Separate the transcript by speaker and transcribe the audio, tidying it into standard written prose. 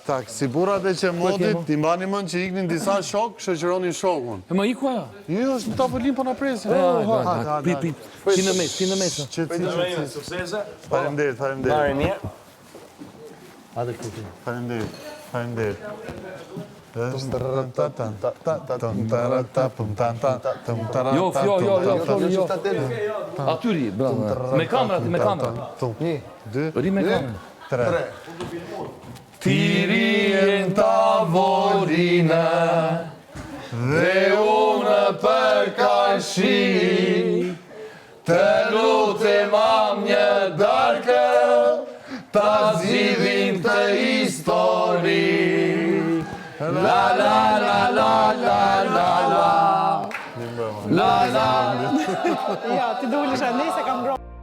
Speaker 1: Tak, si burat e që modit, ti mbani mën që iknin disa shok, shoqëronin shokun.
Speaker 2: E më iku ajo?
Speaker 1: Jo, është në tavolin po na presin.
Speaker 2: Prit. Ti në mes.
Speaker 1: Suksese. Faleminderit.
Speaker 3: Marrë mirë.
Speaker 1: Faleminderit.
Speaker 2: Jo. Atyri, bravo. Me kamera. Ri me kamera.
Speaker 1: 3.
Speaker 2: Tiri në tavolina dhe unë për kashi të lutem am një darkë ta zgjidhim të histori la la la la la la la la la.
Speaker 4: Ja, ti do ulesh, ne se kam ngrohtë.